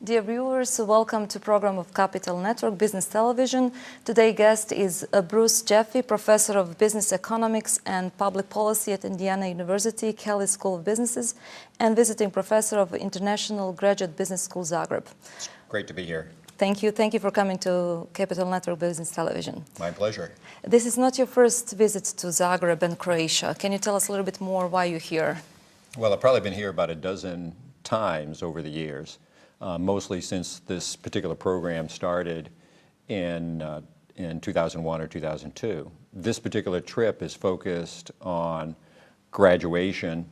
Dear viewers, welcome to program of Capital Network Business Television. Today's guest is Bruce Jaffee, Professor of Business Economics and Public Policy at Indiana University, Kelley School of Businesses, and visiting Professor of International Graduate Business School, Zagreb. It's great to be here. Thank you. Thank you for coming to Capital Network Business Television. My pleasure. This is not your first visit to Zagreb and Croatia. Can you tell us a little bit more why you're here? Well, I've probably been here about a dozen times over the years. Mostly since this particular program started in 2001 or 2002. This particular trip is focused on graduation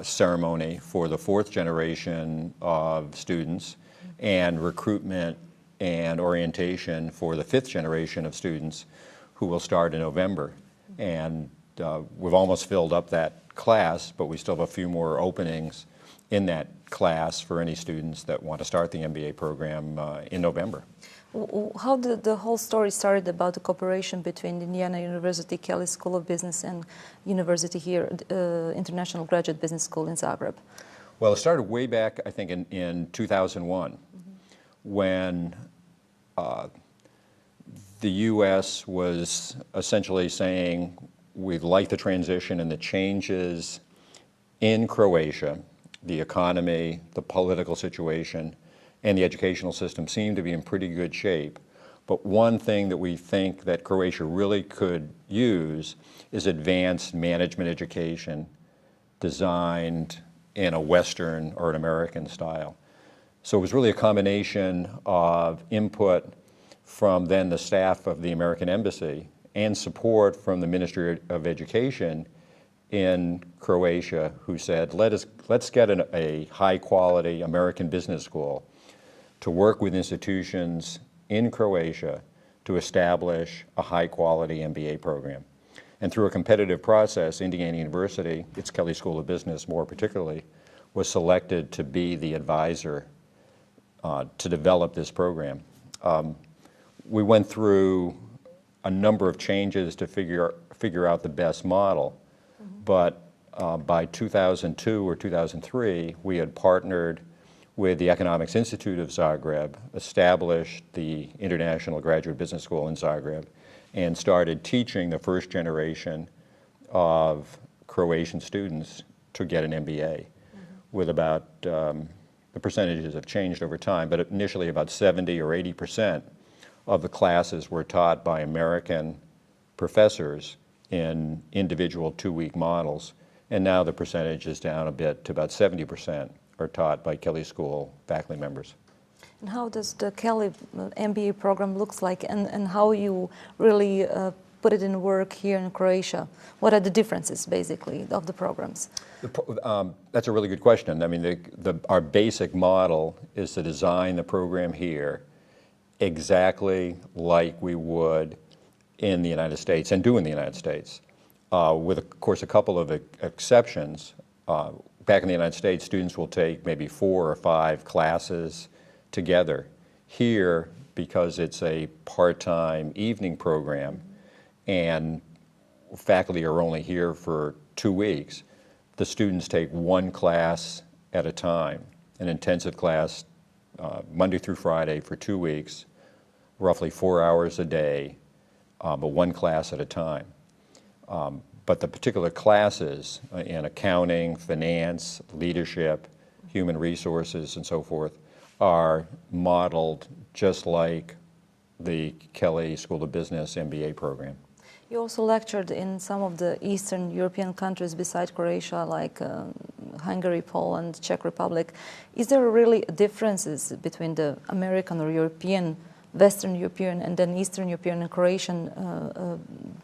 ceremony for the fourth generation of students and recruitment and orientation for the fifth generation of students who will start in November. And we've almost filled up that class, but we still have a few more openings in that class for any students that want to start the MBA program in November. How did the whole story started about the cooperation between Indiana University, Kelley School of Business, and University here, International Graduate Business School in Zagreb? Well, it started way back, I think, in 2001, when the U.S. was essentially saying we like the transition and the changes in Croatia. The economy, the political situation, and the educational system seem to be in pretty good shape. But one thing that we think that Croatia really could use is advanced management education designed in a Western or an American style. So it was really a combination of input from then the staff of the American Embassy and support from the Ministry of Education in Croatia, who said, let's get a high-quality American business school to work with institutions in Croatia to establish a high-quality MBA program. And through a competitive process, Indiana University, its Kelley School of Business more particularly, was selected to be the advisor to develop this program. We went through a number of changes to figure out the best model. But by 2002 or 2003, we had partnered with the Economics Institute of Zagreb, established the International Graduate Business School in Zagreb, and started teaching the first generation of Croatian students to get an MBA, with about, the percentages have changed over time, but initially about 70 or 80% of the classes were taught by American professors in individual two-week models, and now the percentage is down a bit to about 70% are taught by Kelley School faculty members. And how does the Kelley MBA program looks like, and how you really put it in work here in Croatia? What are the differences, basically, of the programs? That's a really good question. I mean, our basic model is to design the program here exactly like we would in the United States and do in the United States, with, of course, a couple of exceptions. Back in the United States, students will take maybe 4 or 5 classes together. Here, because it's a part-time evening program and faculty are only here for 2 weeks, the students take 1 class at a time, an intensive class Monday through Friday for 2 weeks, roughly 4 hours a day, but 1 class at a time. But the particular classes in accounting, finance, leadership, human resources, and so forth are modeled just like the Kelley School of Business MBA program. You also lectured in some of the Eastern European countries besides Croatia, like Hungary, Poland, Czech Republic. Is there really differences between the American or European, Western European, and then Eastern European and Croatian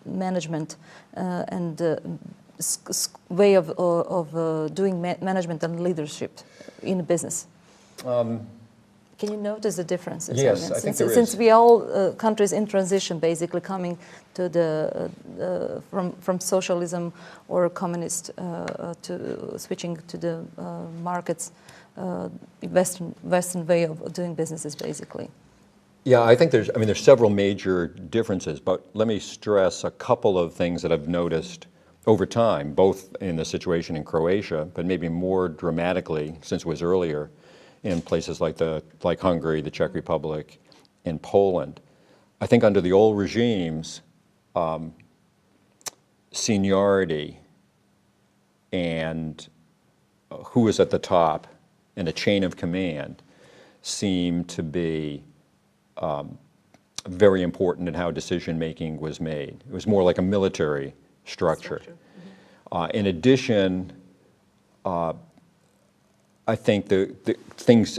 management and way of doing management and leadership in business? Can you notice the differences? Yes, I think there is. Since we all countries in transition, basically coming to the from socialism or communist to switching to the markets, Western way of doing businesses, basically. Yeah, I think there's several major differences, but let me stress a couple of things that I've noticed over time, both in the situation in Croatia, but maybe more dramatically since it was earlier in places like Hungary, the Czech Republic, and Poland. I think under the old regimes, seniority and who was at the top and a chain of command seemed to be very important in how decision-making was made. It was more like a military structure. In addition, I think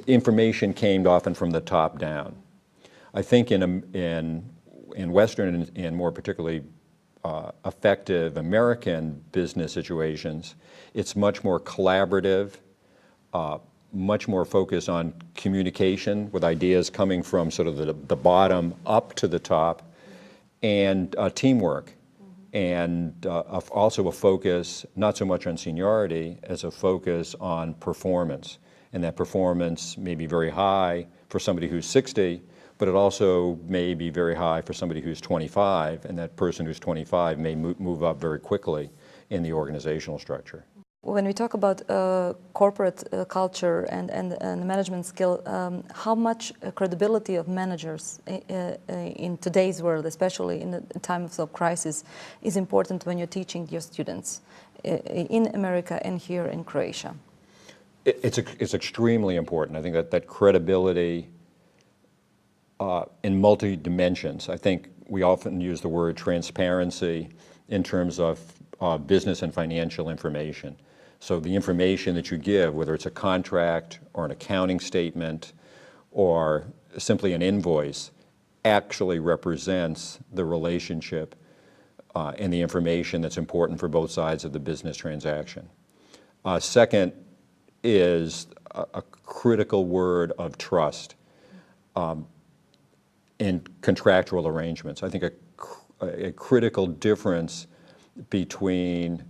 information came often from the top down. I think in Western and more particularly effective American business situations, it's much more collaborative, much more focused on communication with ideas coming from sort of the bottom up to the top, and teamwork. And also a focus, not so much on seniority, as a focus on performance. And that performance may be very high for somebody who's 60, but it also may be very high for somebody who's 25, and that person who's 25 may move up very quickly in the organizational structure. When we talk about corporate culture and management skill, how much credibility of managers in today's world, especially in the times of crisis, is important when you're teaching your students in America and here in Croatia? It's extremely important. I think that credibility in multi-dimensions. I think we often use the word transparency in terms of business and financial information. So the information that you give, whether it's a contract or an accounting statement or simply an invoice, actually represents the relationship and the information that's important for both sides of the business transaction. Second is a critical word of trust in contractual arrangements. I think a critical difference between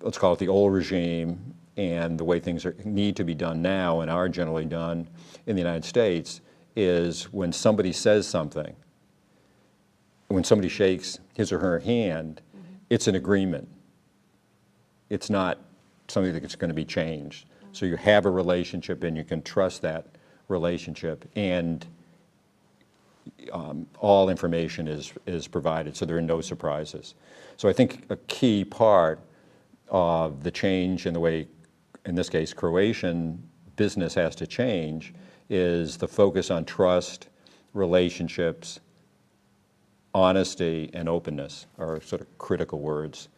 let's call it the old regime and the way things need to be done now and are generally done in the United States is when somebody says something, when somebody shakes his or her hand, it's an agreement. It's not something that's going to be changed. So you have a relationship and you can trust that relationship, and all information is provided, so there are no surprises. So I think a key part of the change in the way, in this case, Croatian business has to change is the focus on trust, relationships, honesty, and openness are sort of critical words